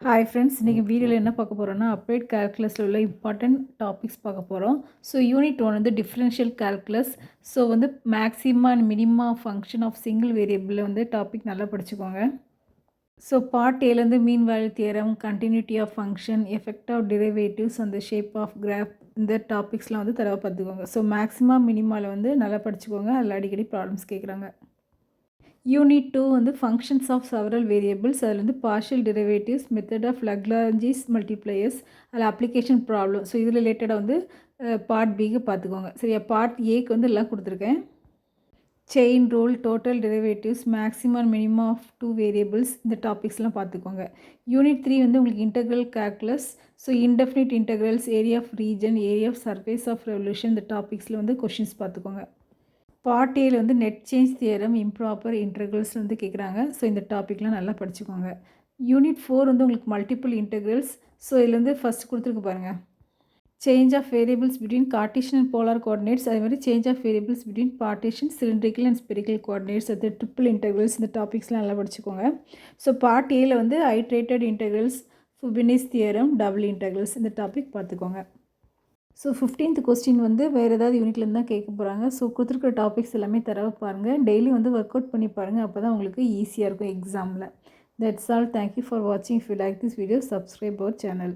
Hi friends, இன்றைக்கி வீடியோவில் என்ன பார்க்க போகிறோன்னா அப்ளைட் கால்குலஸில் உள்ள இம்பார்ட்டன்ட் டாபிக்ஸ் பார்க்க போகிறோம். ஸோ யூனிட் 1 வந்து டிஃப்ரென்ஷியல் கால்குலஸ். ஸோ வந்து maxima and minima function of single வேரியபிளில் வந்து டாபிக் நல்லா படிச்சுக்கோங்க. ஸோ பார்ட் ஏலேருந்து mean value theorem, continuity of function, effect of derivatives அந்த ஷேப் ஆஃப் கிராஃப், இந்த டாபிக்ஸ்லாம் வந்து தடவை பார்த்துக்கோங்க. ஸோ மேக்ஸிமா மினிமாவில் வந்து நல்லா படிச்சுக்கோங்க. அதில் அடிக்கடி ப்ராப்ளம்ஸ் கேட்குறாங்க. யூனிட் 2 வந்து ஃபங்க்ஷன்ஸ் ஆஃப் செவரல் வேரியபிள்ஸ். அதில் வந்து partial derivatives, method of Lagrange's multipliers, அதில் அப்ளிகேஷன் ப்ராப்ளம். ஸோ இது ரிலேட்டடாக வந்து பார்ட் பிக்கு பார்த்துக்கோங்க. சரியா? பார்ட் ஏக்கு வந்து எல்லாம் கொடுத்துருக்கேன். Chain rule, total derivatives, maximum minimum of 2 variables, இந்த டாபிக்ஸ்லாம் பார்த்துக்கோங்க. யூனிட் 3 வந்து உங்களுக்கு integral calculus. So indefinite integrals, area of region, area of surface of revolution, இந்த டாபிக்ஸில் வந்து கொஷின்ஸ் பார்த்துக்கோங்க. பார்ட் ஏல வந்து net change theorem, improper integrals வந்து கேட்குறாங்க. ஸோ இந்த டாப்பிக்லாம் நல்லா படிச்சுக்கோங்க. யூனிட் 4 வந்து உங்களுக்கு மல்டிபிள் இன்டெக்ரல்ஸ். ஸோ இதில் வந்து ஃபஸ்ட் கொடுத்துருக்கு பாருங்கள். Change of variables between Cartesian and polar coordinates, அதே மாதிரி change of variables between Cartesian, cylindrical and spherical coordinates, அது ட்ரிபிள் இன்டெக்ரல்ஸ், இந்த டாபிக்ஸ்லாம் நல்லா படிச்சுக்கோங்க. ஸோ பார்ட் ஏல வந்து iterated integrals, Fibonacci theorem, double integrals, இந்த டாபிக் பார்த்துக்கோங்க. ஸோ 15th கொஸ்டின் வந்து வேறு ஏதாவது யூனிட்லேருந்து தான் கேட்க போகிறாங்க. ஸோ கொடுத்துருக்குற டாபிக்ஸ் எல்லாமே தரவை பாருங்கள். டெய்லி வந்து ஒர்க் அவுட் பண்ணி பாருங்கள். அப்போ தான் உங்களுக்கு ஈஸியாக இருக்கும் எக்ஸாமில். That's all. தேங்க்யூ ஃபார் வாட்சிங். If you like this video, subscribe our channel.